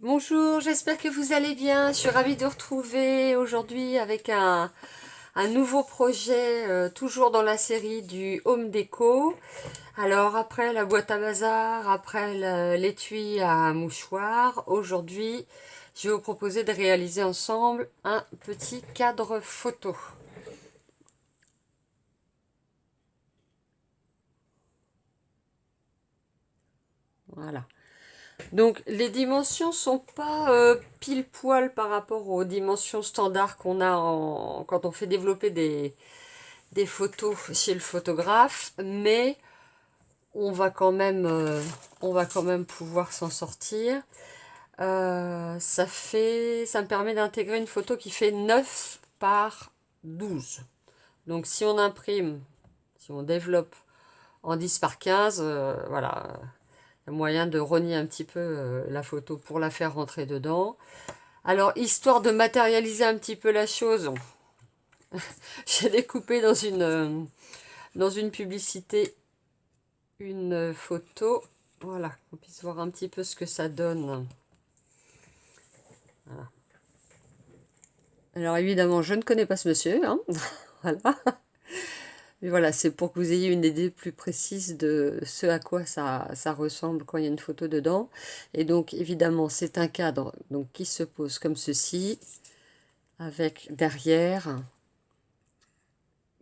Bonjour, j'espère que vous allez bien. Je suis ravie de vous retrouver aujourd'hui avec un nouveau projet, toujours dans la série du Home Déco. Alors après la boîte à bazar, après l'étui à mouchoir, aujourd'hui je vais vous proposer de réaliser ensemble un petit cadre photo. Voilà. Donc les dimensions sont pas pile poil par rapport aux dimensions standards qu'on a quand on fait développer des photos chez le photographe, mais on va quand même pouvoir s'en sortir. Ça me permet d'intégrer une photo qui fait 9 par 12. Donc si on imprime, si on développe en 10 par 15, voilà, il y a moyen de rogner un petit peu la photo pour la faire rentrer dedans. Alors, histoire de matérialiser un petit peu la chose, j'ai découpé dans une publicité une photo, voilà, qu'on puisse voir un petit peu ce que ça donne. Voilà. Alors évidemment, je ne connais pas ce monsieur, hein. Voilà. Mais voilà, c'est pour que vous ayez une idée plus précise de ce à quoi ça ressemble quand il y a une photo dedans. Et donc évidemment, c'est un cadre donc, qui se pose comme ceci, avec derrière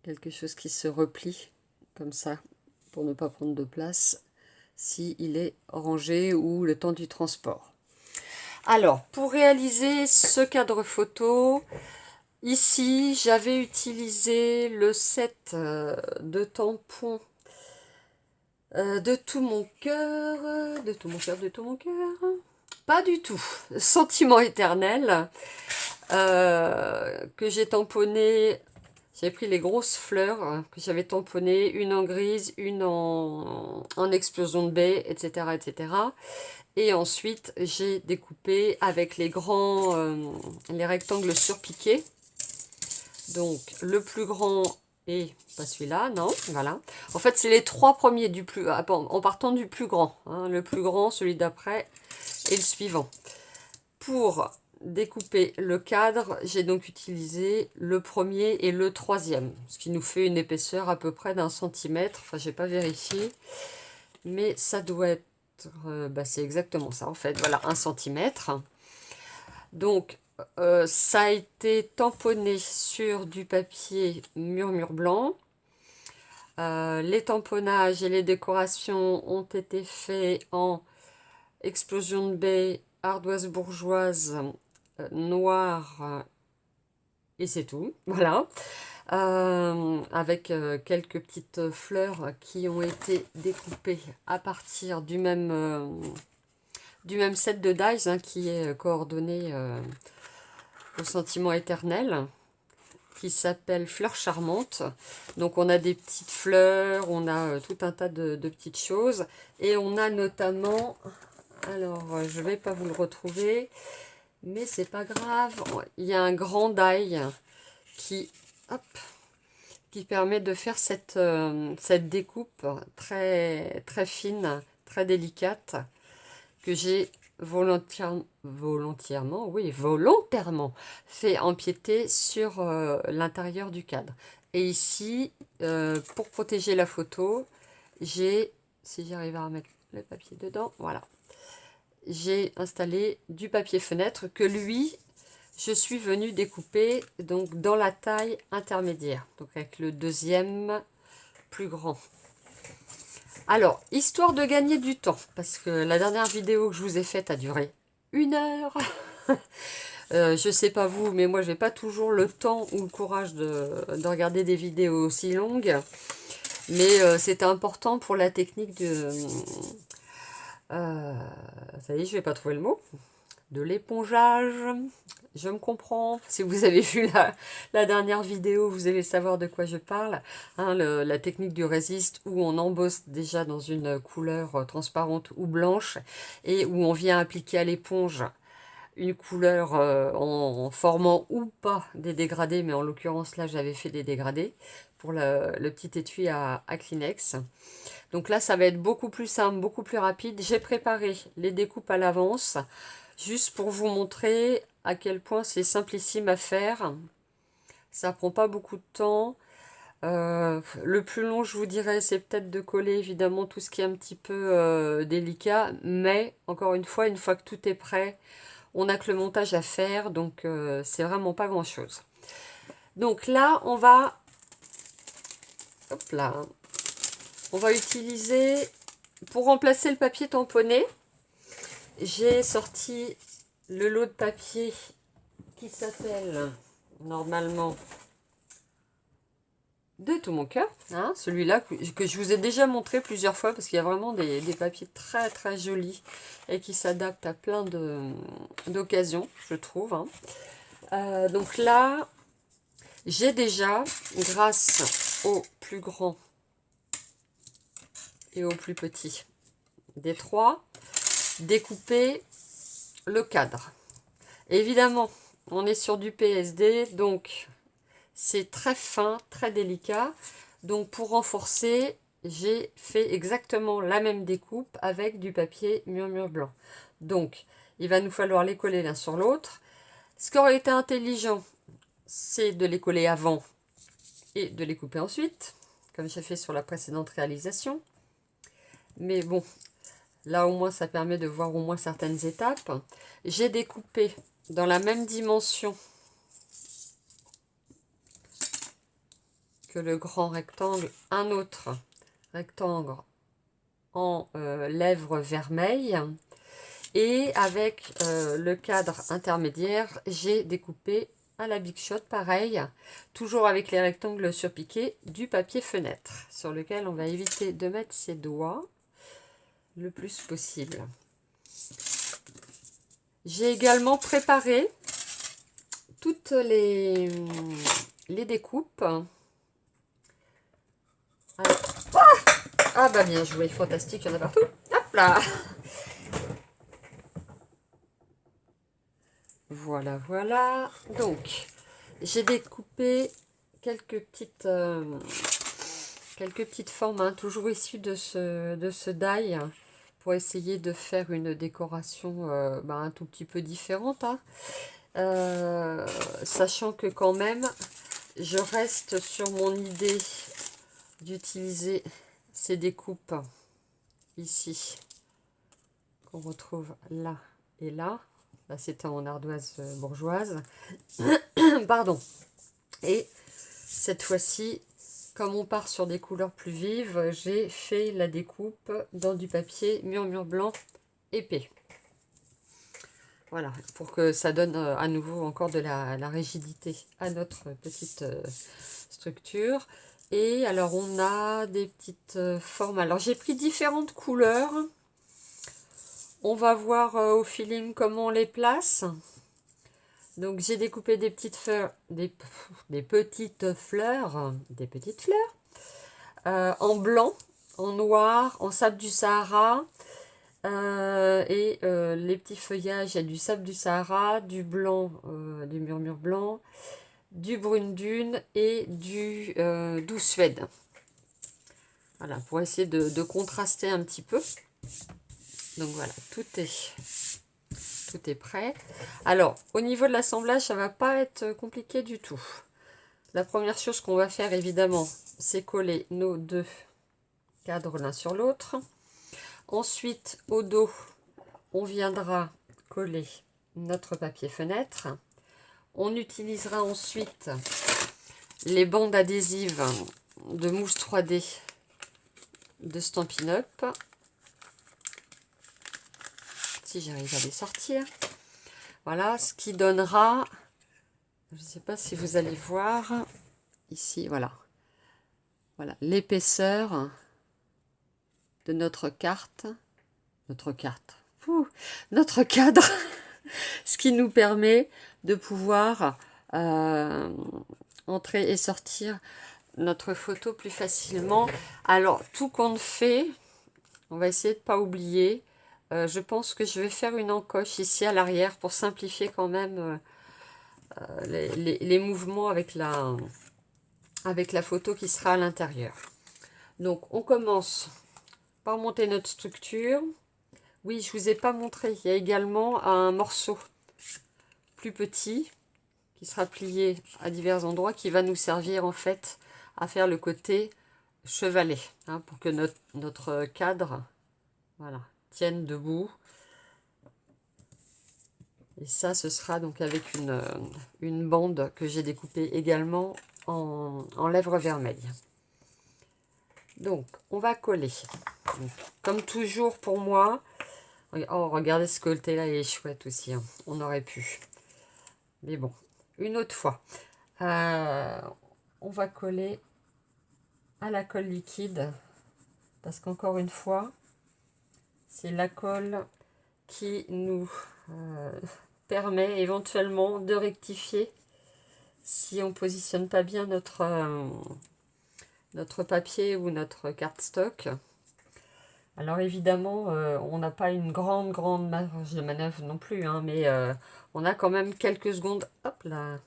quelque chose qui se replie comme ça, pour ne pas prendre de place, s'il est rangé ou le temps du transport. Alors, pour réaliser ce cadre photo, ici, j'avais utilisé le set de tampons de tout mon cœur, de tout mon cœur. Pas du tout. Sentiment éternel, que j'ai tamponné. J'ai pris les grosses fleurs que j'avais tamponnées, une en grise, une en explosion de baie, etc., etc. Et ensuite, j'ai découpé avec les rectangles surpiqués. Donc, le plus grand et pas celui-là, non, voilà. En fait, c'est les trois premiers en partant du plus grand. Hein, le plus grand, celui d'après et le suivant. Pour découper le cadre, j'ai donc utilisé le premier et le troisième, ce qui nous fait une épaisseur à peu près d'1 centimètre. Enfin, j'ai pas vérifié, mais ça doit être, c'est exactement ça en fait. Voilà, 1 centimètre. Donc, ça a été tamponné sur du papier murmure blanc. Les tamponnages et les décorations ont été faits en explosion de baie, ardoise bourgeoise, noire, et c'est tout, voilà. Avec quelques petites fleurs qui ont été découpées à partir du même set de dies, hein, qui est coordonné au sentiment éternel, qui s'appelle Fleurs Charmantes. Donc on a des petites fleurs, on a tout un tas de petites choses, et on a notamment, alors je vais pas vous le retrouver, mais c'est pas grave, il y a un grand die qui, hop, qui permet de faire cette découpe très, très fine, très délicate, que j'ai volontairement fait empiéter sur l'intérieur du cadre. Et ici, pour protéger la photo, j'ai, si j'arrive à remettre le papier dedans, voilà, j'ai installé du papier fenêtre que lui, je suis venue découper donc dans la taille intermédiaire, donc avec le deuxième plus grand. Alors, histoire de gagner du temps, parce que la dernière vidéo que je vous ai faite a duré 1 heure. Je sais pas vous, mais moi j'ai pas toujours le temps ou le courage de regarder des vidéos aussi longues. Mais c'était important pour la technique de... ça y est, je vais pas trouver le mot. De l'épongeage. Je me comprends. Si vous avez vu la dernière vidéo, vous allez savoir de quoi je parle. Hein, la technique du résiste, où on embosse déjà dans une couleur transparente ou blanche, et où on vient appliquer à l'éponge une couleur en formant ou pas des dégradés, mais en l'occurrence là j'avais fait des dégradés pour le petit étui à Kleenex. Donc là ça va être beaucoup plus simple, beaucoup plus rapide. J'ai préparé les découpes à l'avance. juste pour vous montrer à quel point c'est simplissime à faire. Ça prend pas beaucoup de temps. Le plus long, je vous dirais, c'est peut-être de coller évidemment tout ce qui est un petit peu délicat, mais encore une fois que tout est prêt, on n'a que le montage à faire, donc c'est vraiment pas grand-chose. Donc là, on va, hop là, on va utiliser, pour remplacer le papier tamponné, j'ai sorti le lot de papier qui s'appelle normalement de tout mon cœur, hein, celui-là que je vous ai déjà montré plusieurs fois parce qu'il y a vraiment des papiers très très jolis et qui s'adaptent à plein d'occasions, je trouve. Hein. Donc là, j'ai déjà, grâce au plus grand et au plus petit des trois, découpé le cadre. Évidemment, on est sur du PSD, donc c'est très fin, très délicat. Donc pour renforcer, j'ai fait exactement la même découpe avec du papier murmure blanc. Donc il va nous falloir les coller l'un sur l'autre. Ce qui aurait été intelligent, c'est de les coller avant et de les couper ensuite, comme j'ai fait sur la précédente réalisation. Mais bon, là au moins ça permet de voir au moins certaines étapes. J'ai découpé dans la même dimension que le grand rectangle, un autre rectangle en lèvres vermeilles. Et avec le cadre intermédiaire, j'ai découpé à la Big Shot, pareil, toujours avec les rectangles surpiqués, du papier fenêtre, sur lequel on va éviter de mettre ses doigts le plus possible. J'ai également préparé toutes les découpes. Alors, ah bah bien joué, fantastique, il y en a partout. Hop là. Voilà, voilà. Donc, j'ai découpé quelques petites formes, hein, toujours issues de ce die, pour essayer de faire une décoration un tout petit peu différente. Hein. Sachant que quand même, je reste sur mon idée d'utiliser ces découpes ici, qu'on retrouve là et là. Là, c'était en ardoise bourgeoise. Pardon. Et cette fois-ci, comme on part sur des couleurs plus vives, j'ai fait la découpe dans du papier murmure blanc épais. Voilà, pour que ça donne à nouveau encore de la rigidité à notre petite structure. Et alors, on a des petites formes. Alors, j'ai pris différentes couleurs. On va voir au feeling comment on les place. Donc j'ai découpé des petites fleurs, des petites fleurs en blanc, en noir, en sable du Sahara. Et les petits feuillages, il y a du sable du Sahara, du blanc, du murmure blanc, du brune dune et du doux Suède. Voilà, pour essayer de contraster un petit peu. Donc voilà, tout est prêt. Alors, au niveau de l'assemblage, ça va pas être compliqué du tout. La première chose qu'on va faire, évidemment, c'est coller nos deux cadres l'un sur l'autre. Ensuite, au dos, on viendra coller notre papier fenêtre. On utilisera ensuite les bandes adhésives de mousse 3D de Stampin' Up. Si j'arrive à les sortir. Voilà, ce qui donnera, je ne sais pas si vous allez voir, ici, voilà. Voilà, l'épaisseur de notre carte, notre cadre, ce qui nous permet de pouvoir entrer et sortir notre photo plus facilement. Alors, tout compte fait, on va essayer de ne pas oublier. Je pense que je vais faire une encoche ici à l'arrière pour simplifier quand même les mouvements avec la photo qui sera à l'intérieur. Donc, on commence par monter notre structure. Oui, je vous ai pas montré. Il y a également un morceau plus petit qui sera plié à divers endroits qui va nous servir en fait à faire le côté chevalet, hein, pour que notre cadre, voilà, tienne debout. Et ça, ce sera donc avec une bande que j'ai découpée également en lèvres vermeilles. Donc, on va coller. Donc, comme toujours pour moi. Oh, regardez ce côté-là, il est chouette aussi, hein. On aurait pu. Mais bon, une autre fois. On va coller à la colle liquide. Parce qu'encore une fois, c'est la colle qui nous permet éventuellement de rectifier si on positionne pas bien notre papier ou notre cardstock. Alors évidemment, on n'a pas une grande marge de manœuvre non plus, hein, mais on a quand même quelques secondes, hop là,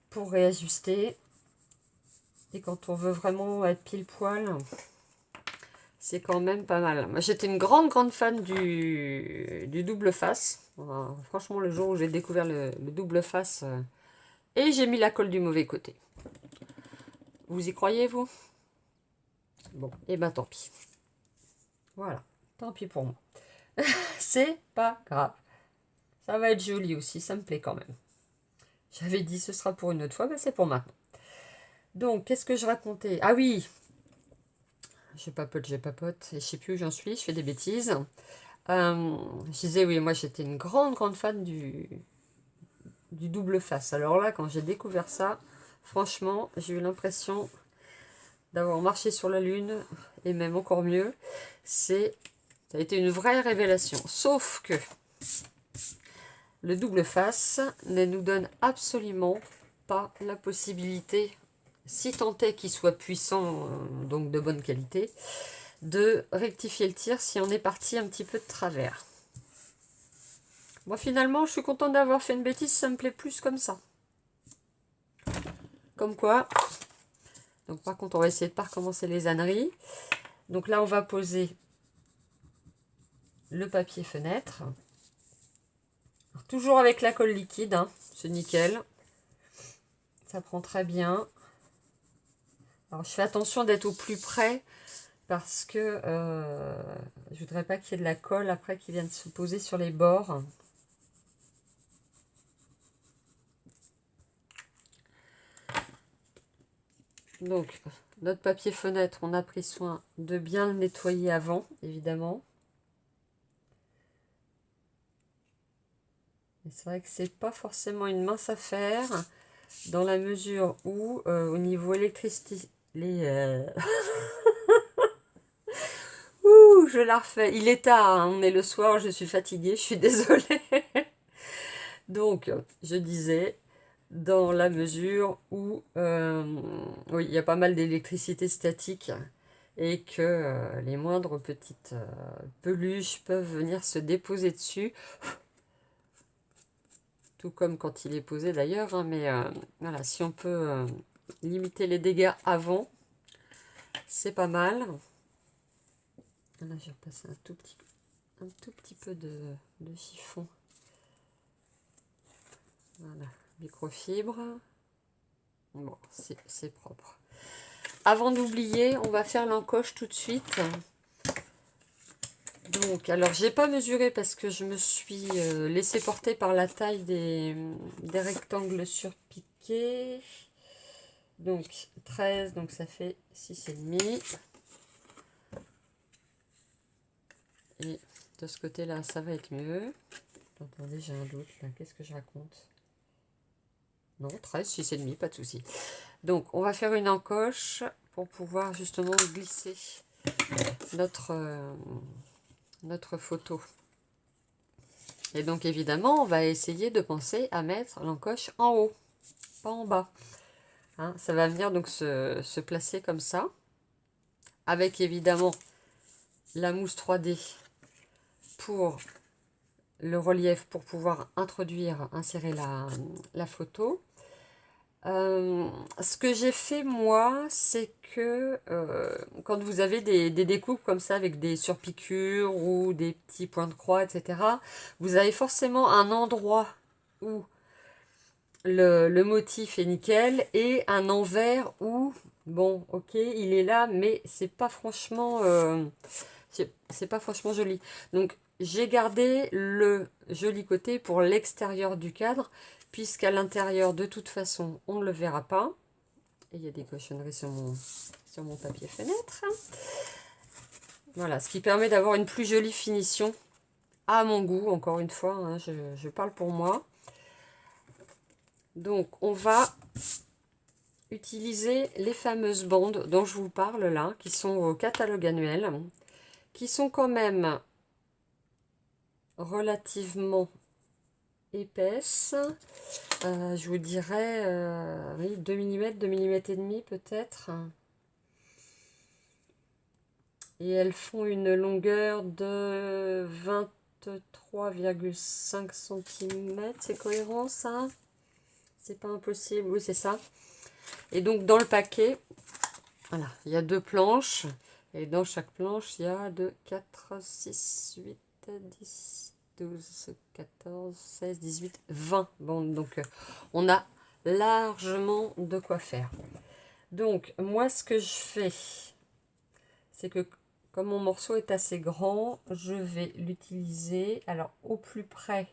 pour réajuster. Et quand on veut vraiment être pile poil, c'est quand même pas mal. Moi, j'étais une grande fan du double face. Franchement, le jour où j'ai découvert le double face, et j'ai mis la colle du mauvais côté. Vous y croyez, vous? Bon, et ben tant pis. Voilà, tant pis pour moi. C'est pas grave. Ça va être joli aussi, ça me plaît quand même. J'avais dit ce sera pour une autre fois, mais c'est pour maintenant. Donc, qu'est-ce que je racontais? Ah oui, je papote, et je sais plus où j'en suis, je fais des bêtises. Je disais, oui, moi j'étais une grande fan du double face. Alors là, quand j'ai découvert ça, franchement, j'ai eu l'impression d'avoir marché sur la lune, et même encore mieux, ça a été une vraie révélation. Sauf que le double face ne nous donne absolument pas la possibilité, si tant est qu'il soit puissant, donc de bonne qualité, de rectifier le tir si on est parti un petit peu de travers. Moi finalement, je suis contente d'avoir fait une bêtise, ça me plaît plus comme ça. Comme quoi. Donc par contre, on va essayer de ne pas recommencer les âneries. Donc là, on va poser le papier fenêtre. Alors, toujours avec la colle liquide, hein, c'est nickel. Ça prend très bien. Alors je fais attention d'être au plus près parce que je voudrais pas qu'il y ait de la colle après qui vienne se poser sur les bords. Donc notre papier fenêtre, on a pris soin de bien le nettoyer avant, évidemment. Et c'est vrai que c'est pas forcément une mince affaire dans la mesure où au niveau électricité, Ouh, je la refais. Il est tard, hein, on est le soir, je suis fatiguée, je suis désolée. Donc, je disais, dans la mesure où oui, il y a pas mal d'électricité statique et que les moindres petites peluches peuvent venir se déposer dessus. Tout comme quand il est posé d'ailleurs, hein, mais voilà, si on peut limiter les dégâts avant, c'est pas mal. Là, je vais repasser un tout petit peu de chiffon. Voilà, microfibre. Bon, c'est propre. Avant d'oublier, on va faire l'encoche tout de suite. Donc, alors, j'ai pas mesuré parce que je me suis laissé porter par la taille des rectangles surpiqués. Donc, 13, donc ça fait 6,5. Et de ce côté-là, ça va être mieux. Attendez, j'ai un doute là. Qu'est-ce que je raconte? Non, 13, 6,5, pas de souci. Donc, on va faire une encoche pour pouvoir justement glisser notre photo. Et donc, évidemment, on va essayer de penser à mettre l'encoche en haut, pas en bas. Hein, ça va venir donc se placer comme ça, avec évidemment la mousse 3D pour le relief, pour pouvoir insérer la photo. Ce que j'ai fait moi, c'est que quand vous avez des découpes comme ça avec des surpiqûres ou des petits points de croix, etc., vous avez forcément un endroit où le motif est nickel et un envers où, bon, ok, il est là, mais c'est pas franchement joli. Donc, j'ai gardé le joli côté pour l'extérieur du cadre, puisqu'à l'intérieur, de toute façon, on ne le verra pas. Et il y a des cochonneries sur mon papier fenêtre. Voilà, ce qui permet d'avoir une plus jolie finition à mon goût, encore une fois, hein, je parle pour moi. Donc, on va utiliser les fameuses bandes dont je vous parle là, qui sont au catalogue annuel, qui sont quand même relativement épaisses. Je vous dirais oui, 2 mm, 2 mm et demi peut-être. Et elles font une longueur de 23,5 cm. C'est cohérent ça? C'est pas impossible, oui c'est ça. Et donc dans le paquet, voilà, il y a 2 planches. Et dans chaque planche, il y a 2, 4, 6, 8, 10, 12, 14, 16, 18, 20 bandes. Donc on a largement de quoi faire. Donc moi ce que je fais, c'est que comme mon morceau est assez grand, je vais l'utiliser alors au plus près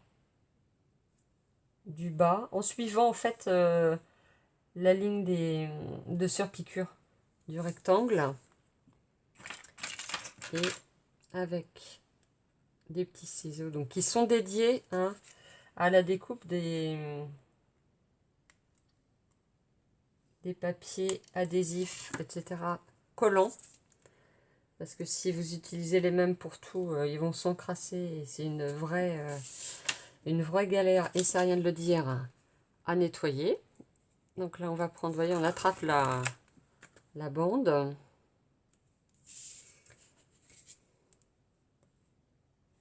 du bas, en suivant en fait la ligne de surpiqûre du rectangle. Et avec des petits ciseaux donc qui sont dédiés hein, à la découpe des papiers adhésifs, etc. collants. Parce que si vous utilisez les mêmes pour tout, ils vont s'encrasser et c'est une vraie galère, et c'est rien de le dire, à nettoyer. Donc là, on va prendre, vous voyez, on attrape la bande.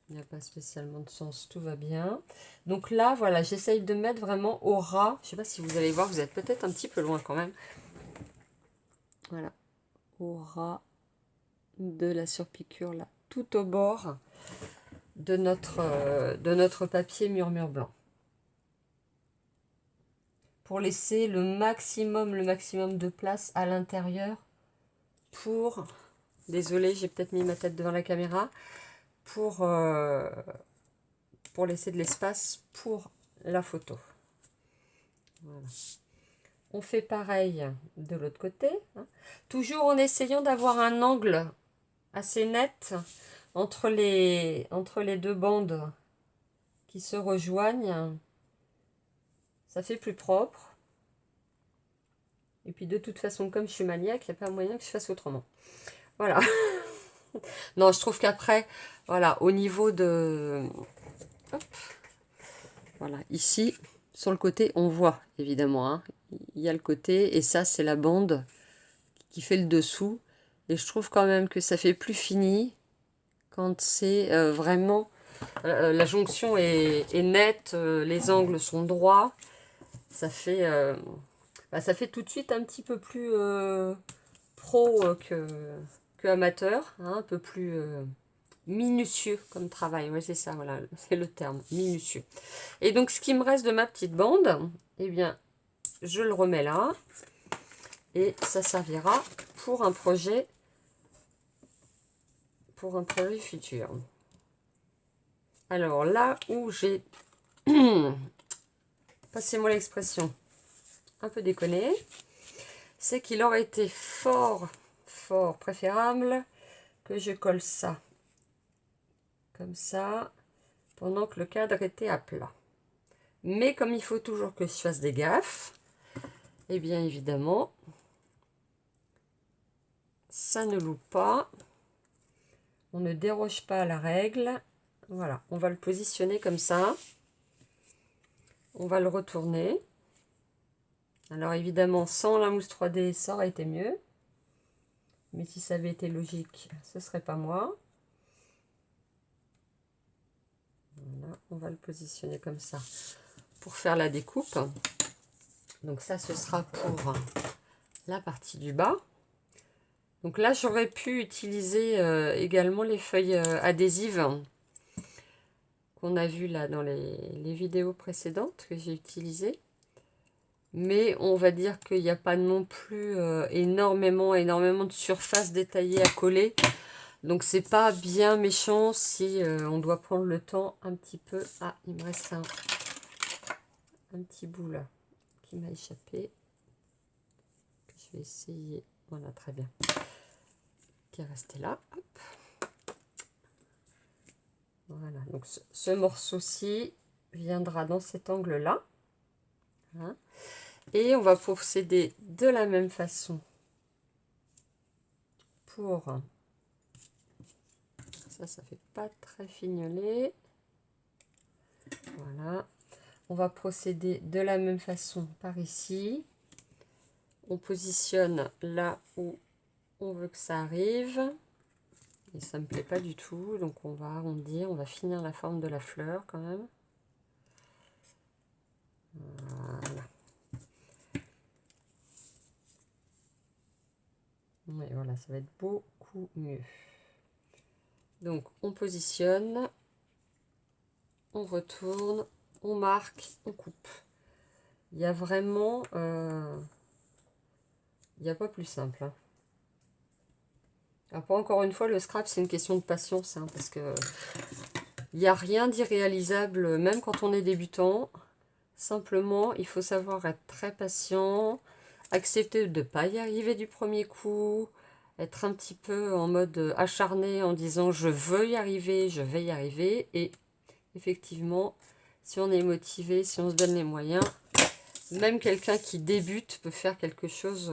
Il n'y a pas spécialement de sens, tout va bien. Donc là, voilà, j'essaye de mettre vraiment au ras. Je ne sais pas si vous allez voir, vous êtes peut-être un petit peu loin quand même. Voilà, au ras de la surpiqûre, là, tout au bord de notre papier murmure blanc. Pour laisser le maximum de place à l'intérieur pour... Désolée, j'ai peut-être mis ma tête devant la caméra. Pour laisser de l'espace pour la photo. Voilà. On fait pareil de l'autre côté. Hein. Toujours en essayant d'avoir un angle assez net entre les 2 bandes qui se rejoignent. Ça fait plus propre. Et puis de toute façon, comme je suis maniaque, il n'y a pas moyen que je fasse autrement. Voilà. Non, je trouve qu'après, voilà, au niveau de... Hop. Voilà, ici, sur le côté, on voit, évidemment, hein, il y a le côté, et ça, c'est la bande qui fait le dessous. Et je trouve quand même que ça fait plus fini quand c'est vraiment... la jonction est nette, les angles sont droits. Ça fait tout de suite un petit peu plus pro que amateur, hein, un peu plus minutieux comme travail. Ouais, c'est ça, voilà, c'est le terme, minutieux. Et donc, ce qui me reste de ma petite bande, eh bien, je le remets là. Et ça servira pour un projet futur. Alors, là où j'ai, passez-moi l'expression, un peu déconné, c'est qu'il aurait été fort préférable que je colle ça comme ça pendant que le cadre était à plat. Mais comme il faut toujours que je fasse des gaffes, et bien évidemment, ça ne loupe pas. On ne déroge pas à la règle. Voilà, on va le positionner comme ça. On va le retourner. Alors évidemment, sans la mousse 3D, ça aurait été mieux. Mais si ça avait été logique, ce serait pas moi. Voilà, on va le positionner comme ça pour faire la découpe. Donc ça, ce sera pour la partie du bas. Donc là, j'aurais pu utiliser également les feuilles adhésives qu'on a vues là dans les vidéos précédentes que j'ai utilisées. Mais on va dire qu'il n'y a pas non plus énormément de surface détaillée à coller. Donc c'est pas bien méchant si on doit prendre le temps un petit peu. Ah, il me reste un petit bout là qui m'a échappé. Je vais essayer. Voilà, très bien. Qui est resté là. Hop. Voilà, donc ce morceau-ci viendra dans cet angle-là. Hein. Et on va procéder de la même façon pour... Ça fait pas très fignolé. Voilà. On va procéder de la même façon par ici. On positionne là où on veut que ça arrive. Et ça me plaît pas du tout. Donc on va arrondir. On va finir la forme de la fleur quand même. Voilà. Et voilà, ça va être beaucoup mieux. Donc on positionne. On retourne. On marque. On coupe. Il y a vraiment... il n'y a pas plus simple. Hein. Après, encore une fois, le scrap, c'est une question de patience. Hein, parce que il n'y a rien d'irréalisable, même quand on est débutant. Simplement, il faut savoir être très patient. Accepter de ne pas y arriver du premier coup. Être un petit peu en mode acharné en disant je veux y arriver, je vais y arriver. Et effectivement, si on est motivé, si on se donne les moyens, même quelqu'un qui débute peut faire quelque chose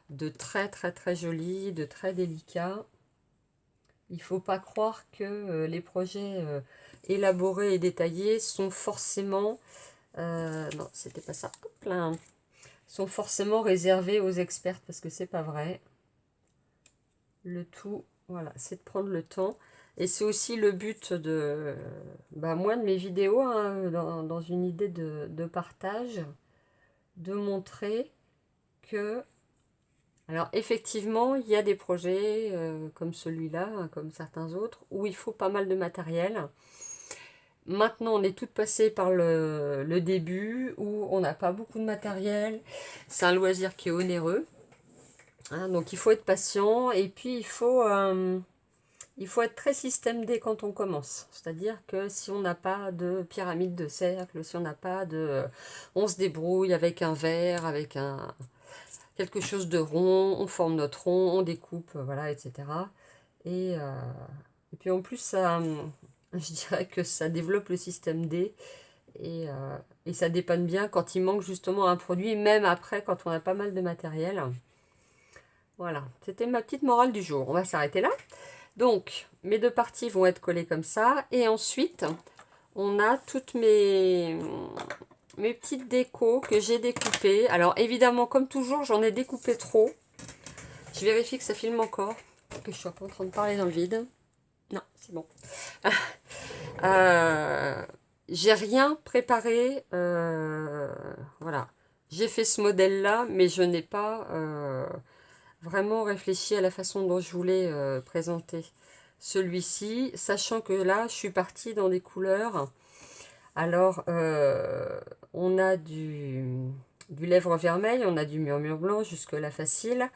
de très joli, de très délicat. Il ne faut pas croire que les projets élaborés et détaillés sont forcément... non, c'était pas ça. Hop là. Sont forcément réservés aux experts parce que c'est pas vrai. Le tout, voilà, c'est de prendre le temps. Et c'est aussi le but de moi, de mes vidéos, hein, dans une idée de partage, de montrer que... Alors effectivement, il y a des projets comme celui-là, hein, comme certains autres, où il faut pas mal de matériel. Maintenant, on est toutes passées par le début, où on n'a pas beaucoup de matériel. C'est un loisir qui est onéreux. Hein, donc il faut être patient et puis il faut être très système D quand on commence. C'est-à-dire que si on n'a pas de pyramide de cercle, si on n'a pas de... on se débrouille avec un verre, avec quelque chose de rond, on forme notre rond, on découpe, voilà, etc. Et puis en plus, ça, je dirais que ça développe le système D et ça dépanne bien quand il manque justement un produit, même après quand on a pas mal de matériel. Voilà, c'était ma petite morale du jour. On va s'arrêter là. Donc, mes deux parties vont être collées comme ça. Et ensuite, on a toutes mes petites décos que j'ai découpées. Alors, évidemment, comme toujours, j'en ai découpé trop. Je vérifie que ça filme encore. Que je suis pas en train de parler dans le vide. Non, c'est bon. J'ai rien préparé. Voilà. J'ai fait ce modèle-là, mais je n'ai pas... vraiment réfléchi à la façon dont je voulais présenter celui-ci, sachant que là, je suis partie dans des couleurs. Alors, on a du lèvre vermeil, on a du murmure blanc, jusque-là facile.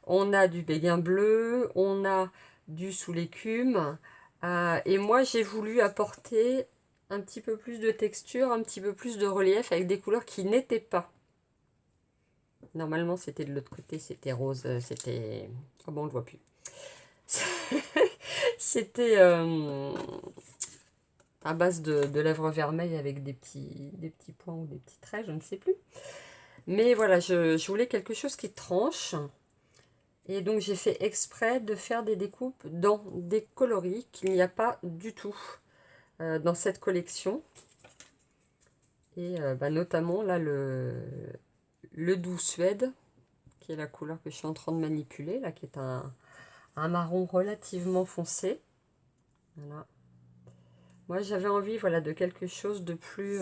On a du béguin bleu, on a du sous l'écume. Et moi, j'ai voulu apporter un petit peu plus de texture, un petit peu plus de relief avec des couleurs qui n'étaient pas. Normalement, c'était de l'autre côté, c'était rose, c'était... Oh bon, on le voit plus. C'était à base de lèvres vermeilles avec des petits points ou des petits traits, je ne sais plus. Mais voilà, je voulais quelque chose qui tranche. Et donc, j'ai fait exprès de faire des découpes dans des coloris qu'il n'y a pas du tout dans cette collection. Et notamment, là, le doux suède, qui est la couleur que je suis en train de manipuler, là, qui est un marron relativement foncé. Voilà. Moi, j'avais envie, voilà, de quelque chose de plus...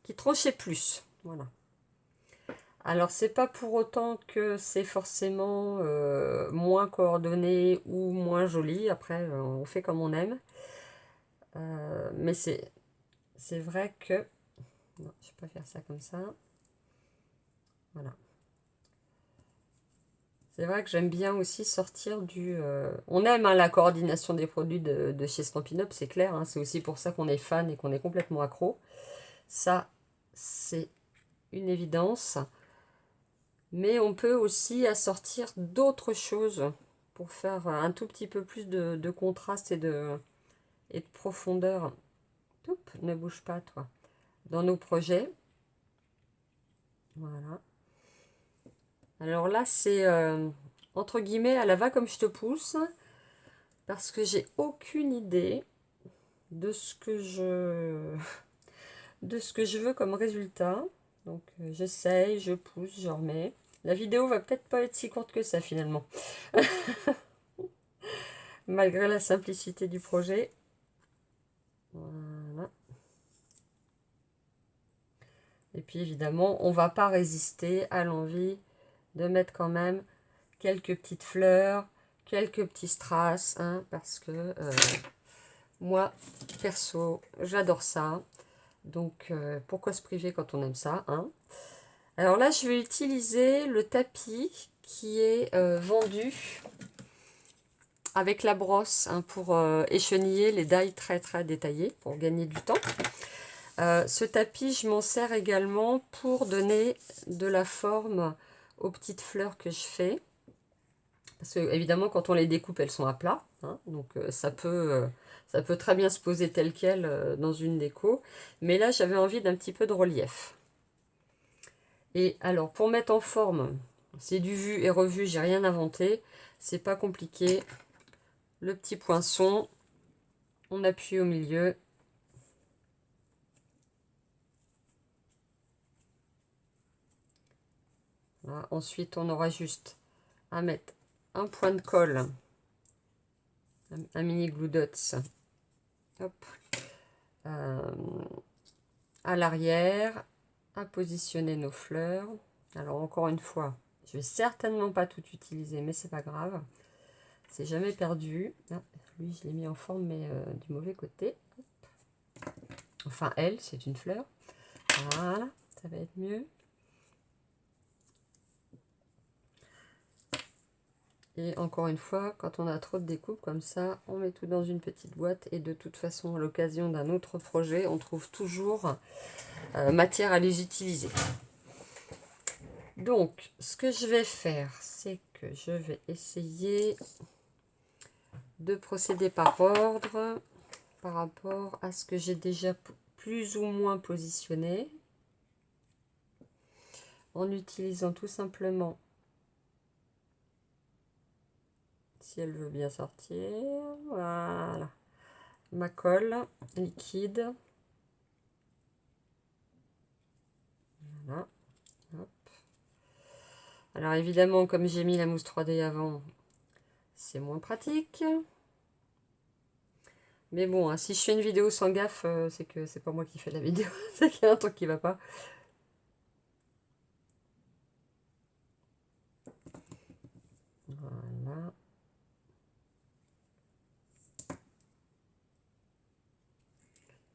qui tranchait plus. Voilà. Alors, c'est pas pour autant que c'est forcément moins coordonné ou moins joli. Après, on fait comme on aime. Mais c'est vrai que... Non, je peux faire ça comme ça. Voilà. C'est vrai que j'aime bien aussi sortir du... On aime hein, la coordination des produits de chez Stampin' Up, c'est clair. Hein, c'est aussi pour ça qu'on est fan et qu'on est complètement accro. Ça, c'est une évidence. Mais on peut aussi assortir d'autres choses pour faire un tout petit peu plus de contraste et de profondeur. Toup, ne bouge pas, toi. Dans nos projets. Voilà. Alors là, c'est entre guillemets à la va comme je te pousse. Parce que j'ai aucune idée de ce que je veux comme résultat. Donc j'essaye, je pousse, je remets. La vidéo va peut-être pas être si courte que ça finalement. Malgré la simplicité du projet. Voilà. Et puis évidemment, on va pas résister à l'envie de mettre quand même quelques petites fleurs, quelques petits strass, hein, parce que moi, perso, j'adore ça. Donc, pourquoi se priver quand on aime ça, hein? Alors là, je vais utiliser le tapis qui est vendu avec la brosse hein, pour écheniller les dailles très très détaillées pour gagner du temps. Ce tapis, je m'en sers également pour donner de la forme aux petites fleurs que je fais. Parce que évidemment, quand on les découpe, elles sont à plat. Hein, donc ça peut très bien se poser tel quel dans une déco. Mais là, j'avais envie d'un petit peu de relief. Et alors, pour mettre en forme, c'est du vu et revu, j'ai rien inventé. C'est pas compliqué. Le petit poinçon, on appuie au milieu. Voilà. Ensuite, on aura juste à mettre un point de colle, un mini glue dots, hop, à l'arrière, à positionner nos fleurs. Alors, encore une fois, je vais certainement pas tout utiliser, mais c'est pas grave. C'est jamais perdu. Ah, lui, je l'ai mis en forme, mais du mauvais côté. Enfin, elle, c'est une fleur. Voilà, ça va être mieux. Et encore une fois, quand on a trop de découpe comme ça, on met tout dans une petite boîte. Et de toute façon, à l'occasion d'un autre projet, on trouve toujours matière à les utiliser. Donc, ce que je vais faire, c'est que je vais essayer de procéder par ordre, par rapport à ce que j'ai déjà plus ou moins positionné, en utilisant tout simplement, si elle veut bien sortir, voilà, ma colle liquide. Voilà. Hop. Alors évidemment, comme j'ai mis la mousse 3D avant, c'est moins pratique. Mais bon, hein, si je fais une vidéo sans gaffe, c'est que c'est pas moi qui fais la vidéo, c'est qu'il y a un truc qui va pas. Voilà.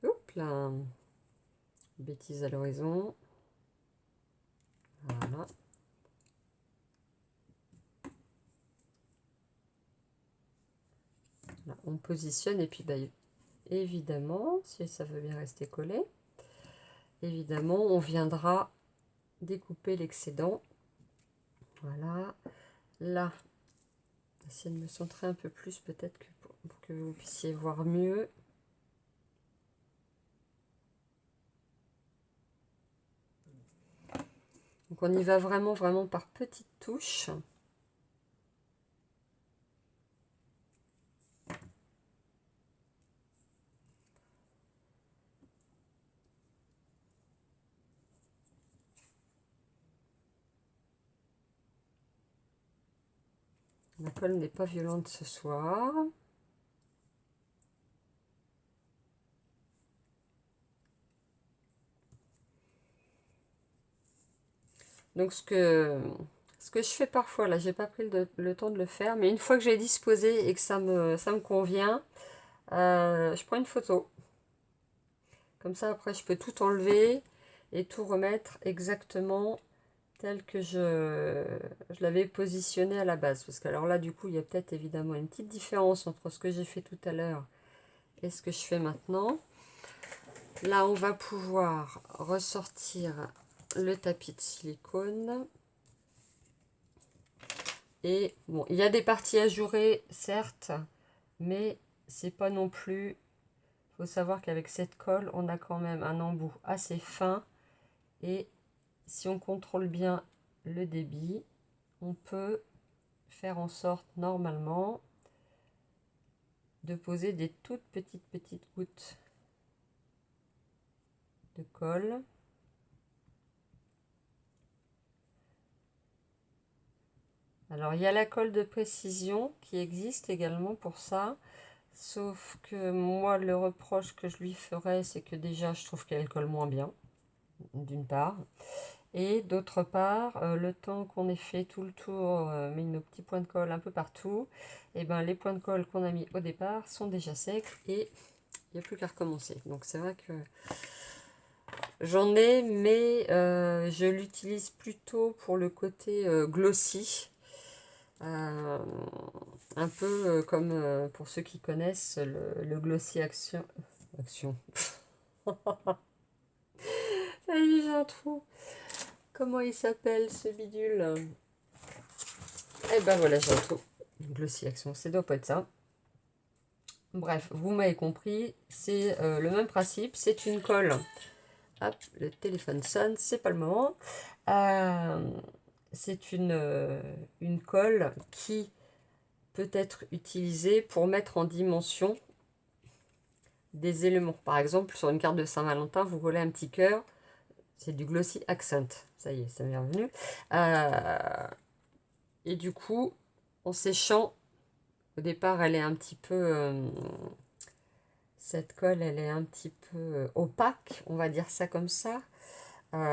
Hop là. Bêtise à l'horizon. Voilà. Là, on positionne et puis bah, évidemment, si ça veut bien rester collé, évidemment, on viendra découper l'excédent. Voilà. Là, essayer de me centrer un peu plus peut-être que pour que vous puissiez voir mieux. Donc on y va vraiment, vraiment par petites touches. La colle n'est pas violente ce soir. Donc ce que je fais parfois, là, j'ai pas pris le temps de le faire, mais une fois que j'ai disposé et que ça me convient, je prends une photo. Comme ça, après, je peux tout enlever et tout remettre exactement tel que je l'avais positionné à la base. Parce que alors là, du coup, il y a peut-être évidemment une petite différence entre ce que j'ai fait tout à l'heure et ce que je fais maintenant. Là, on va pouvoir ressortir le tapis de silicone. Et bon, il y a des parties ajourées, certes, mais c'est pas non plus... Il faut savoir qu'avec cette colle, on a quand même un embout assez fin. Et si on contrôle bien le débit, on peut faire en sorte, normalement, de poser des toutes petites gouttes de colle. Alors, il y a la colle de précision qui existe également pour ça. Sauf que moi, le reproche que je lui ferais, c'est que déjà, je trouve qu'elle colle moins bien, d'une part. Et d'autre part, le temps qu'on ait fait tout le tour, mis nos petits points de colle un peu partout, et ben les points de colle qu'on a mis au départ sont déjà secs et il n'y a plus qu'à recommencer. Donc c'est vrai que j'en ai, mais je l'utilise plutôt pour le côté glossy. Un peu comme pour ceux qui connaissent le Glossy Action. Action. Ça y est, j'ai un trou. Comment il s'appelle ce bidule? Eh ben voilà, j'ai un trou. Glossy Action, ça doit pas être ça. Bref, vous m'avez compris, c'est le même principe. C'est une colle. Hop, le téléphone sonne, c'est pas le moment. C'est une colle qui peut être utilisée pour mettre en dimension des éléments. Par exemple, sur une carte de Saint-Valentin, vous collez un petit cœur, c'est du Glossy Accent. Ça y est, ça m'est revenu. Et du coup, en séchant, au départ, elle est un petit peu... cette colle, elle est un petit peu opaque, on va dire ça comme ça.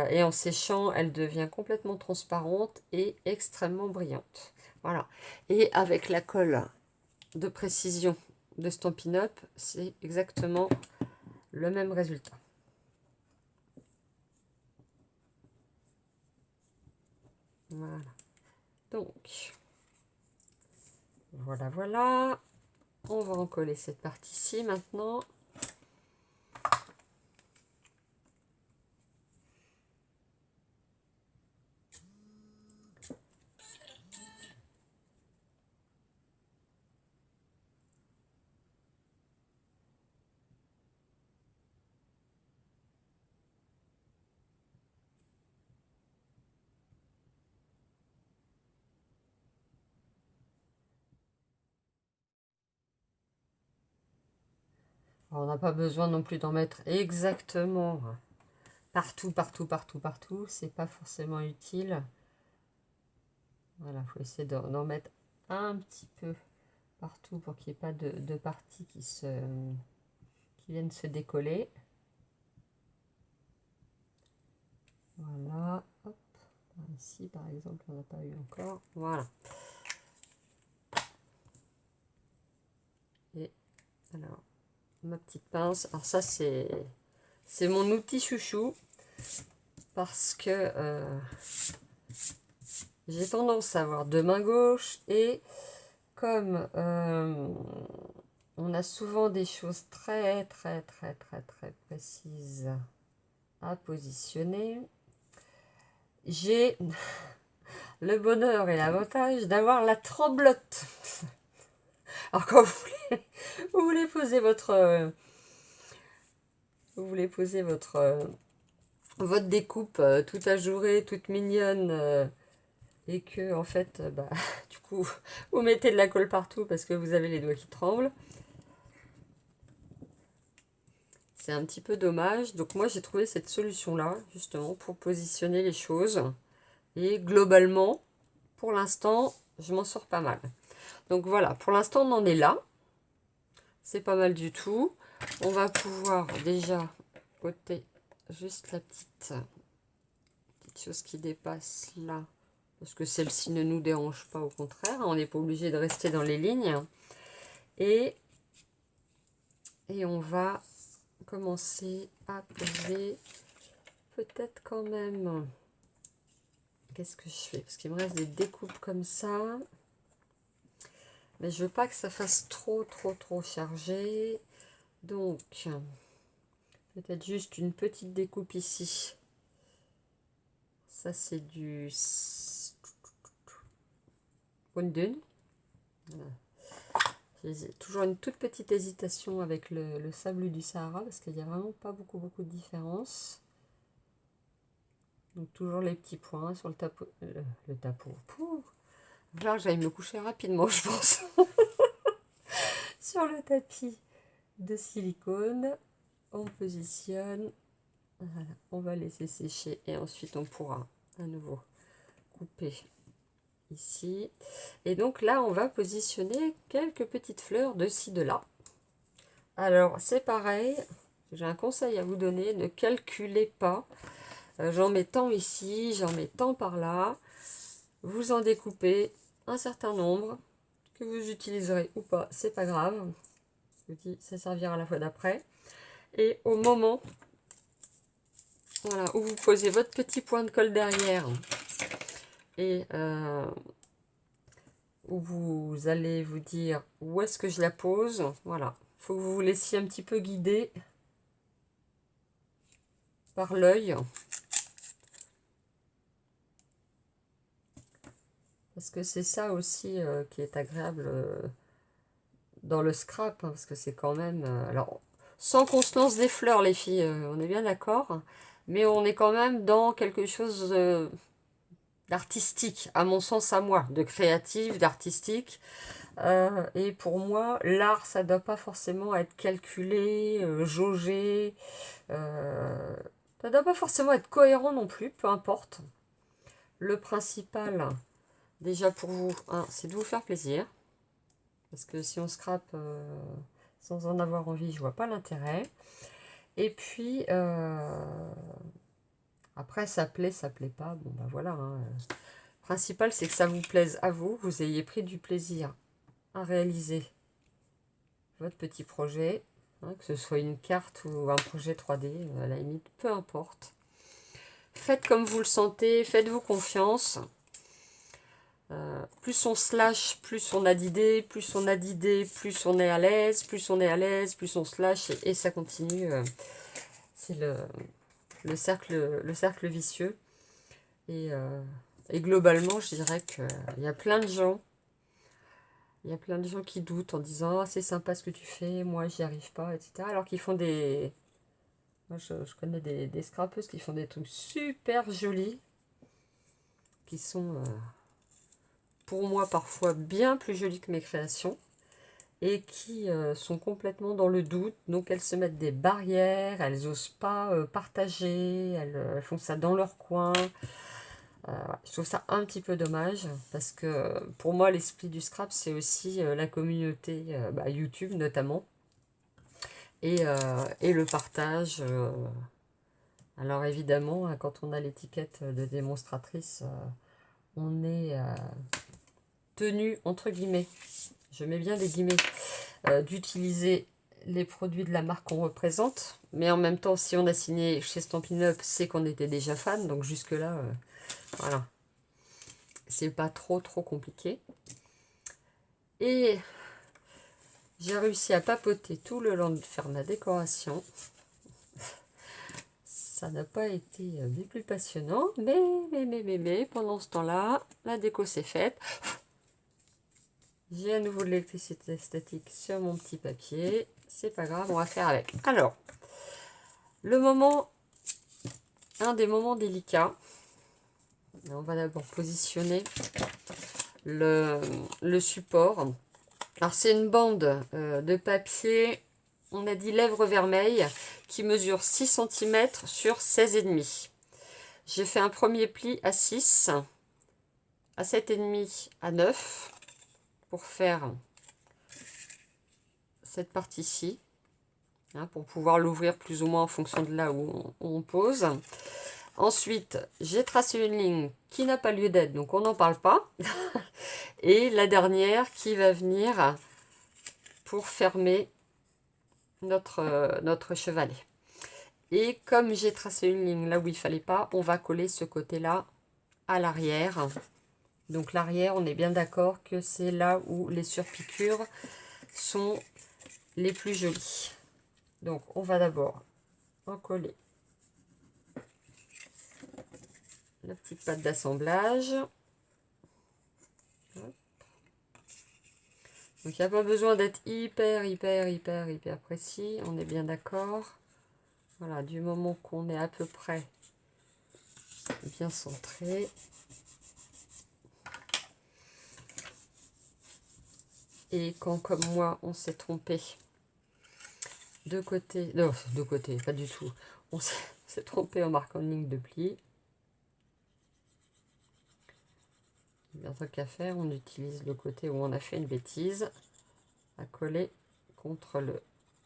Et en séchant, elle devient complètement transparente et extrêmement brillante. Voilà. Et avec la colle de précision de Stampin' Up, c'est exactement le même résultat. Voilà. Donc, voilà. On va en coller cette partie-ci maintenant. Alors, on n'a pas besoin non plus d'en mettre exactement partout. C'est pas forcément utile. Voilà, il faut essayer d'en mettre un petit peu partout pour qu'il n'y ait pas de parties qui viennent se décoller. Voilà, hop, ici par exemple, on n'a pas eu encore. Voilà. Et alors, ma petite pince. Alors ça, c'est mon outil chouchou parce que j'ai tendance à avoir deux mains gauches et comme on a souvent des choses très précises à positionner, j'ai le bonheur et l'avantage d'avoir la tremblote. Alors quand vous voulez poser votre votre découpe toute ajourée, toute mignonne et que en fait bah, du coup vous mettez de la colle partout parce que vous avez les doigts qui tremblent, c'est un petit peu dommage. Donc moi j'ai trouvé cette solution là justement pour positionner les choses et globalement pour l'instant je m'en sors pas mal. Donc voilà, pour l'instant on en est là, c'est pas mal du tout. On va pouvoir déjà ôter juste la petite petites choses qui dépassent là. Parce que celle-ci ne nous dérange pas, au contraire. On n'est pas obligé de rester dans les lignes. Et on va commencer à poser peut-être quand même. Qu'est-ce que je fais? Parce qu'il me reste des découpes comme ça. Mais je veux pas que ça fasse trop chargé. Donc, peut-être juste une petite découpe ici. Ça, c'est du Wondun. Voilà. J'ai toujours une toute petite hésitation avec le sable du Sahara parce qu'il n'y a vraiment pas beaucoup de différence. Donc toujours les petits points sur le tapot. Le tapot. Là, j'allais me coucher rapidement, je pense. Sur le tapis de silicone, on positionne. Voilà, on va laisser sécher et ensuite on pourra à nouveau couper ici. Et donc là, on va positionner quelques petites fleurs de ci, de là. Alors, c'est pareil, j'ai un conseil à vous donner, ne calculez pas. J'en mets tant ici, j'en mets tant par là. Vous en découpez un certain nombre que vous utiliserez ou pas, c'est pas grave. Je vous dis, ça servira à la fois d'après. Et au moment, voilà, où vous posez votre petit point de colle derrière et où vous allez vous dire où est-ce que je la pose, voilà. Il faut que vous vous laissiez un petit peu guider par l'œil. Parce que c'est ça aussi qui est agréable dans le scrap, hein, parce que c'est quand même... alors, sans qu'on se lance des fleurs, les filles, on est bien d'accord, mais on est quand même dans quelque chose d'artistique, à mon sens, à moi, de créatif, d'artistique. Et pour moi, l'art, ça ne doit pas forcément être calculé, jaugé. Ça ne doit pas forcément être cohérent non plus, peu importe. Le principal, déjà pour vous, hein, c'est de vous faire plaisir. Parce que si on scrape sans en avoir envie, je vois pas l'intérêt. Et puis, après, ça plaît pas. Bon, ben voilà. Hein. Le principal, c'est que ça vous plaise à vous, vous ayez pris du plaisir à réaliser votre petit projet, hein, que ce soit une carte ou un projet 3D, à la limite, peu importe. Faites comme vous le sentez, faites-vous confiance. Plus on se lâche, plus on a d'idées, plus on a d'idées, plus on est à l'aise, plus on est à l'aise, plus on se lâche et ça continue. C'est le cercle vicieux. Et globalement, je dirais qu'il y a plein de gens. Il y a plein de gens qui doutent en disant « Ah, c'est sympa ce que tu fais, moi j'y arrive pas, etc. » Alors qu'ils font des... Moi je connais des scrapeuses qui font des trucs super jolis, qui sont pour moi parfois bien plus jolis que mes créations, et qui sont complètement dans le doute. Donc elles se mettent des barrières, elles n'osent pas partager, elles font ça dans leur coin. Je trouve ça un petit peu dommage parce que pour moi l'esprit du scrap c'est aussi la communauté YouTube notamment et le partage. Alors évidemment hein, quand on a l'étiquette de démonstratrice on est tenu entre guillemets, je mets bien des guillemets, d'utiliser les produits de la marque qu'on représente, mais en même temps si on a signé chez Stampin' Up c'est qu'on était déjà fan, donc jusque là voilà, c'est pas trop compliqué. Et j'ai réussi à papoter tout le long de faire ma décoration. Ça n'a pas été des plus passionnants, mais pendant ce temps-là, la déco s'est faite. J'ai à nouveau de l'électricité statique sur mon petit papier. C'est pas grave, on va faire avec. Alors, le moment, un des moments délicats. On va d'abord positionner le support. Alors c'est une bande de papier, on a dit lèvres vermeilles, qui mesure 6 cm sur 16,5. J'ai fait un premier pli à 6, à 7,5, à 9, pour faire cette partie-ci, hein, pour pouvoir l'ouvrir plus ou moins en fonction de là où on pose. Ensuite, j'ai tracé une ligne qui n'a pas lieu d'être, donc on n'en parle pas. Et la dernière qui va venir pour fermer notre chevalet. Et comme j'ai tracé une ligne là où il fallait pas, on va coller ce côté-là à l'arrière. Donc l'arrière, on est bien d'accord que c'est là où les surpiqûres sont les plus jolies. Donc on va d'abord recoller la petite patte d'assemblage. Donc il n'y a pas besoin d'être hyper précis, on est bien d'accord. Voilà, du moment qu'on est à peu près bien centré. Et quand, comme moi, on s'est trompé de côté, non, de côté, pas du tout, on s'est trompé en marquant une ligne de pli. Il y a un truc à faire, on utilise le côté où on a fait une bêtise à coller contre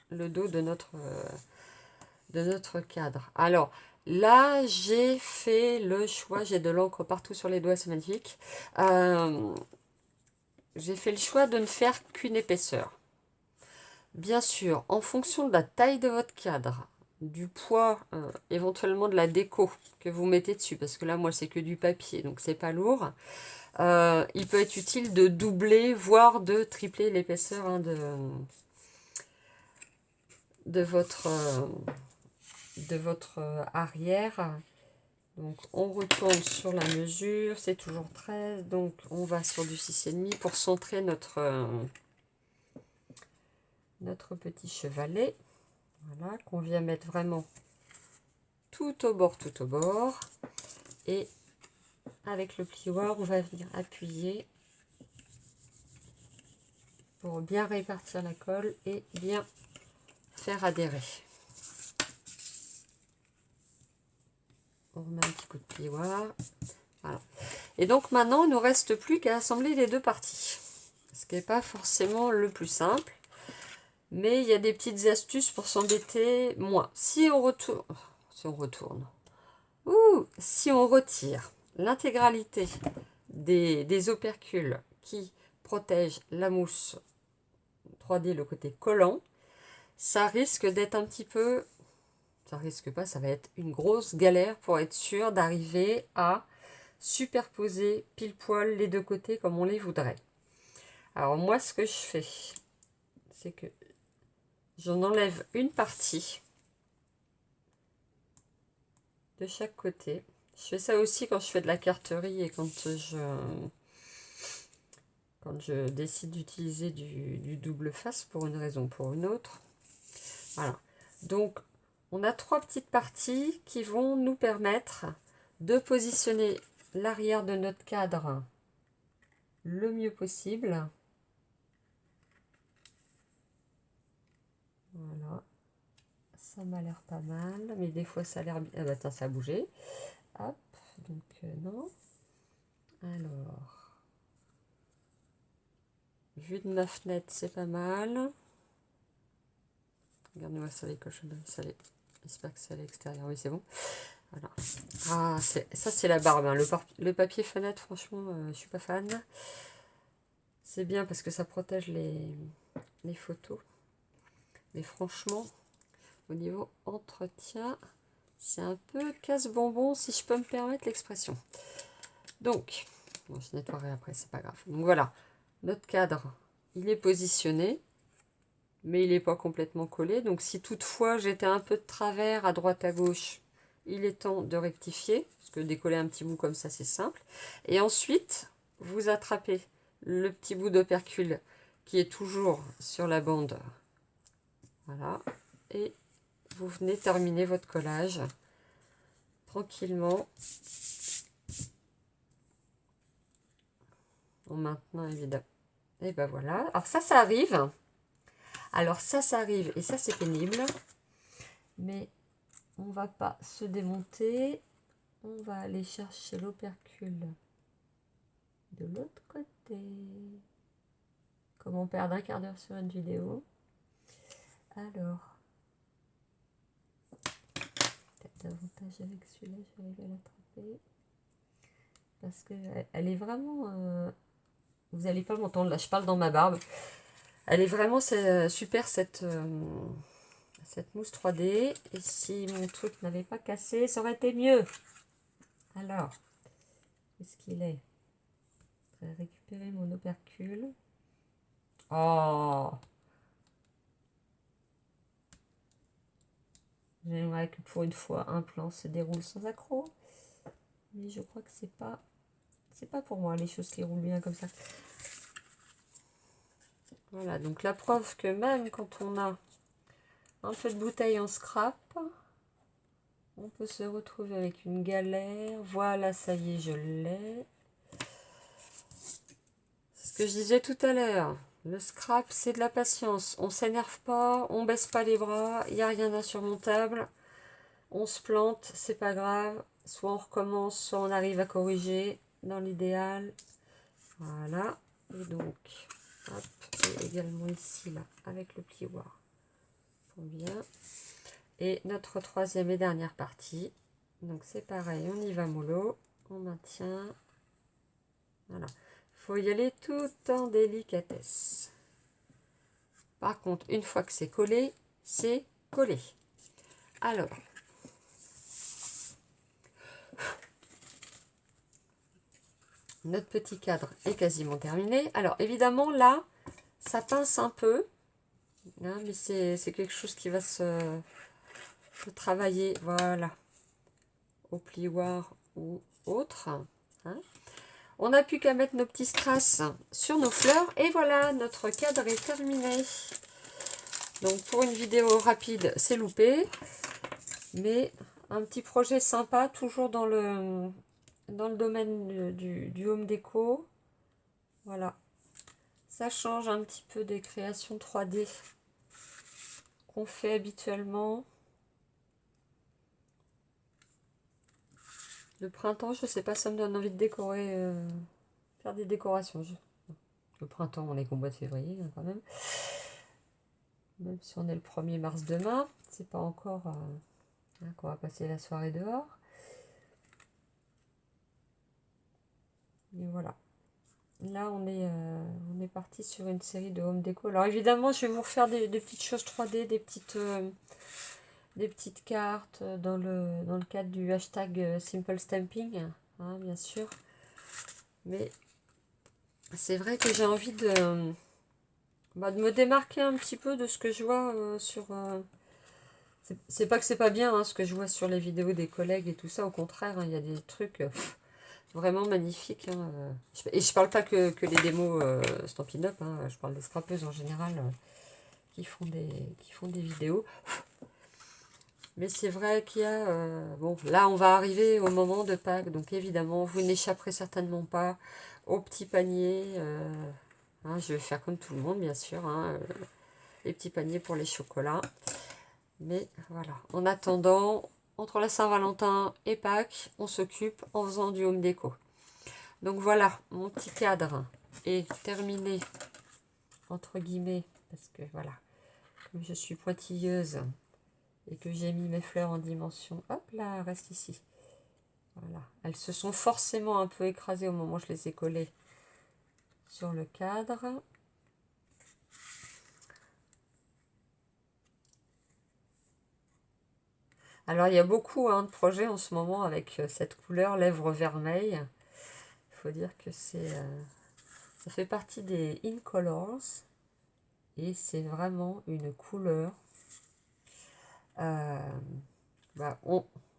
le dos de notre cadre. Alors là, j'ai fait le choix, j'ai de l'encre partout sur les doigts, c'est magnifique. J'ai fait le choix de ne faire qu'une épaisseur. Bien sûr, en fonction de la taille de votre cadre, du poids, éventuellement de la déco que vous mettez dessus, parce que là, moi, c'est que du papier, donc c'est pas lourd. Il peut être utile de doubler, voire de tripler l'épaisseur hein, de votre arrière. Donc, on retourne sur la mesure, c'est toujours 13, donc on va sur du 6,5 pour centrer notre petit chevalet. Voilà, qu'on vient mettre vraiment tout au bord. Et avec le plioir, on va venir appuyer pour bien répartir la colle et bien faire adhérer. On remet un petit coup de plioir. Voilà. Et donc maintenant, il ne nous reste plus qu'à assembler les deux parties. Ce qui n'est pas forcément le plus simple. Mais il y a des petites astuces pour s'embêter moins. Si on retire l'intégralité des opercules qui protègent la mousse 3D, le côté collant, ça risque d'être un petit peu... Ça risque pas, ça va être une grosse galère pour être sûr d'arriver à superposer pile poil les deux côtés comme on les voudrait. Alors moi, ce que je fais, c'est que j'en enlève une partie de chaque côté. Je fais ça aussi quand je fais de la carterie et quand je décide d'utiliser du double face pour une raison ou pour une autre. Voilà. Donc, on a trois petites parties qui vont nous permettre de positionner l'arrière de notre cadre le mieux possible. Voilà. Ça m'a l'air pas mal, mais des fois ça a l'air bien. Ah bah attends, ça a bougé. Hop, donc non. Alors, vue de ma fenêtre, c'est pas mal. Regardez-moi ça, les cochonneries. J'espère que c'est à l'extérieur. Oui, c'est bon. Voilà. Ah, ça, c'est la barbe. Hein. Le papier fenêtre, franchement, je suis pas fan. C'est bien parce que ça protège les photos. Mais franchement, au niveau entretien, c'est un peu casse-bonbon, si je peux me permettre l'expression. Donc, bon, je nettoierai après, c'est pas grave. Donc voilà, notre cadre, il est positionné, mais il n'est pas complètement collé. Donc si toutefois j'étais un peu de travers à droite à gauche, il est temps de rectifier, parce que décoller un petit bout comme ça, c'est simple. Et ensuite, vous attrapez le petit bout d'opercule qui est toujours sur la bande. Voilà. Et vous venez terminer votre collage tranquillement. En maintenant, évidemment. Et ben voilà. Alors ça arrive. Alors ça arrive et ça, c'est pénible. Mais on va pas se démonter. On va aller chercher l'opercule de l'autre côté. Comment perdre un quart d'heure sur une vidéo. Alors, avantage avec celui-là, j'arrive à l'attraper. Parce qu'elle est vraiment... vous n'allez pas m'entendre, là je parle dans ma barbe. Elle est vraiment super cette mousse 3D. Et si mon truc n'avait pas cassé, ça aurait été mieux. Alors, qu'est-ce qu'il est? Je vais récupérer mon opercule. Oh! J'aimerais que pour une fois un plan se déroule sans accroc. Mais je crois que c'est pas pour moi les choses qui roulent bien comme ça. Voilà, donc la preuve que même quand on a un peu de bouteille en scrap, on peut se retrouver avec une galère. Voilà, ça y est, je l'ai. C'est ce que je disais tout à l'heure. Le scrap, c'est de la patience. On s'énerve pas, on baisse pas les bras, il n'y a rien d'insurmontable. On se plante, c'est pas grave. Soit on recommence, soit on arrive à corriger dans l'idéal. Voilà. Et donc, hop, et également ici, là, avec le plioir. Pour bien. Et notre troisième et dernière partie. Donc c'est pareil, on y va mollo. On maintient. Voilà. Il faut y aller tout en délicatesse. Par contre, une fois que c'est collé, c'est collé. Alors, notre petit cadre est quasiment terminé. Alors, évidemment, là, ça pince un peu. Hein, mais c'est quelque chose qui va se travailler, voilà, au plioir ou autre. Hein. On n'a plus qu'à mettre nos petits strass sur nos fleurs. Et voilà, notre cadre est terminé. Donc, pour une vidéo rapide, c'est loupé. Mais un petit projet sympa, toujours dans le domaine du home déco. Voilà. Ça change un petit peu des créations 3D qu'on fait habituellement. Le printemps, je sais pas, ça me donne envie de décorer, faire des décorations. Le printemps, on est qu'au mois de février hein, quand même. Même si on est le 1er mars demain, c'est pas encore qu'on va passer la soirée dehors. Et voilà. Là, on est parti sur une série de home déco. Alors évidemment, je vais vous refaire des petites choses 3D, des petites cartes dans le cadre du hashtag Simple Stamping, hein, bien sûr. Mais c'est vrai que j'ai envie de me démarquer un petit peu de ce que je vois sur... c'est pas que c'est pas bien hein, ce que je vois sur les vidéos des collègues et tout ça. Au contraire, hein, il y a des trucs vraiment magnifiques. Hein, et je parle pas que les démos Stampin' Up. Hein, je parle des scrappeuses en général qui font des vidéos. Mais c'est vrai qu'il y a... bon, là, on va arriver au moment de Pâques. Donc, évidemment, vous n'échapperez certainement pas au petit panier. Hein, je vais faire comme tout le monde, bien sûr. Hein, les petits paniers pour les chocolats. Mais voilà. En attendant, entre la Saint-Valentin et Pâques, on s'occupe en faisant du home déco. Donc, voilà. Mon petit cadre est terminé. Entre guillemets. Parce que, voilà. Comme je suis pointilleuse... et que j'ai mis mes fleurs en dimension, hop là, reste ici. Voilà, elles se sont forcément un peu écrasées au moment où je les ai collées sur le cadre. Alors, il y a beaucoup de projets en ce moment avec cette couleur lèvres vermeilles. Il faut dire que ça fait partie des In Colors. Et c'est vraiment une couleur...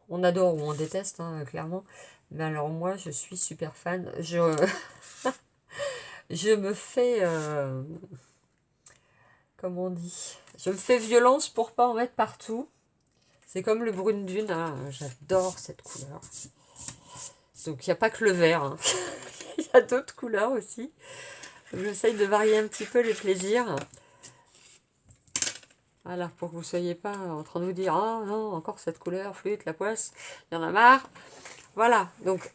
on adore ou on déteste, hein, clairement. Mais alors moi, je suis super fan. Je me fais... comment on dit? Je me fais violence pour pas en mettre partout. C'est comme le brune dune. Hein, j'adore cette couleur. Donc, il n'y a pas que le vert. Hein. Il y a d'autres couleurs aussi. J'essaye de varier un petit peu les plaisirs. Voilà, pour que vous ne soyez pas en train de vous dire « Ah oh, non, encore cette couleur, flûte, la poisse, il y en a marre. » Voilà, donc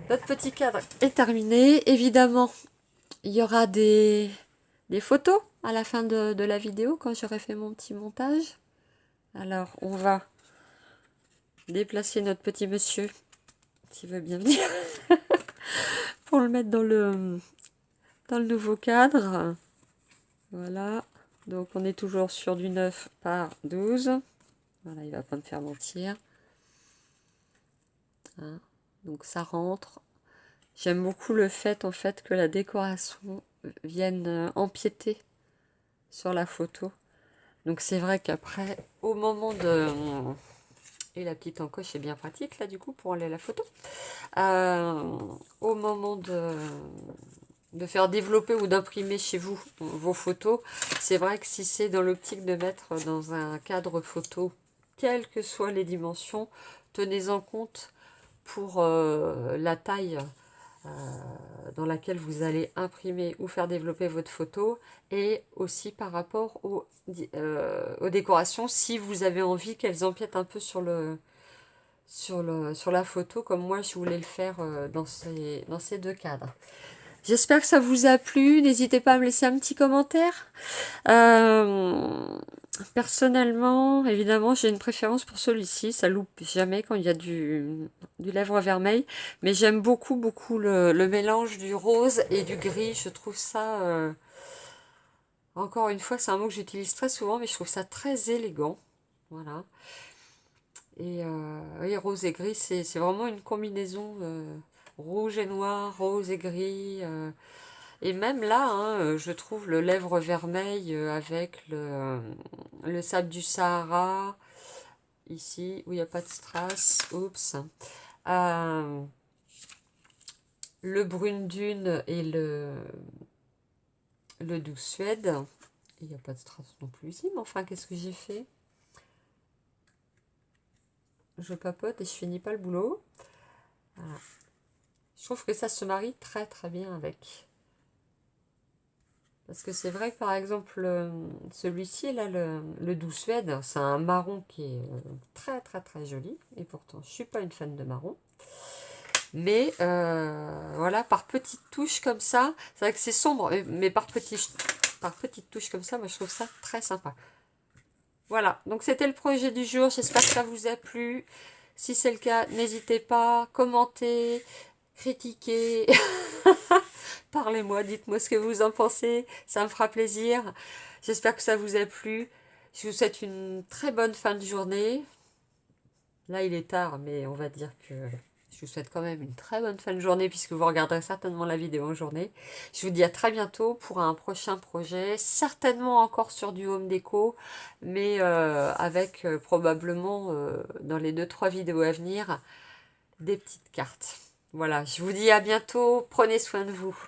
notre petit cadre est terminé. Évidemment, il y aura des photos à la fin de la vidéo quand j'aurai fait mon petit montage. Alors, on va déplacer notre petit monsieur, s'il veut bien venir, pour le mettre dans le nouveau cadre. Voilà, donc on est toujours sur du 9 par 12. Voilà, il va pas me faire mentir. Hein, donc ça rentre. J'aime beaucoup le fait en fait que la décoration vienne empiéter sur la photo. Donc c'est vrai qu'après, au moment de... Et la petite encoche est bien pratique là du coup pour aller à la photo. Au moment de faire développer ou d'imprimer chez vous vos photos, c'est vrai que si c'est dans l'optique de mettre dans un cadre photo, quelles que soient les dimensions, tenez-en compte pour la taille dans laquelle vous allez imprimer ou faire développer votre photo, et aussi par rapport aux décorations, si vous avez envie qu'elles empiètent un peu sur la photo, comme moi je voulais le faire dans ces deux cadres. J'espère que ça vous a plu. N'hésitez pas à me laisser un petit commentaire. Personnellement, évidemment, j'ai une préférence pour celui-ci. Ça loupe jamais quand il y a du lèvre vermeil. Mais j'aime beaucoup, beaucoup le mélange du rose et du gris. Je trouve ça... encore une fois, c'est un mot que j'utilise très souvent, mais je trouve ça très élégant. Voilà. Et rose et gris, c'est vraiment une combinaison rouge et noir, rose et gris. Et même là, hein, je trouve le lèvre vermeil avec le sable du Sahara, ici, où il n'y a pas de strass, oups. Le brune dune et le douce Suède. Il n'y a pas de strass non plus ici, mais enfin, qu'est-ce que j'ai fait? Je papote et je finis pas le boulot. Voilà. Je trouve que ça se marie très très bien avec. Parce que c'est vrai que par exemple, celui-ci, là, le doux Suède, c'est un marron qui est très très très joli. Et pourtant, je suis pas une fan de marron. Mais voilà, par petites touches comme ça, c'est vrai que c'est sombre, mais par petites touches comme ça, moi je trouve ça très sympa. Voilà, donc c'était le projet du jour. J'espère que ça vous a plu. Si c'est le cas, n'hésitez pas, commentez, critiquez. Parlez-moi, dites-moi ce que vous en pensez, ça me fera plaisir. J'espère que ça vous a plu. Je vous souhaite une très bonne fin de journée. Là, il est tard, mais on va dire que je vous souhaite quand même une très bonne fin de journée puisque vous regarderez certainement la vidéo en journée. Je vous dis à très bientôt pour un prochain projet, certainement encore sur du home déco, mais avec probablement dans les 2-3 vidéos à venir, des petites cartes. Voilà, je vous dis à bientôt, prenez soin de vous.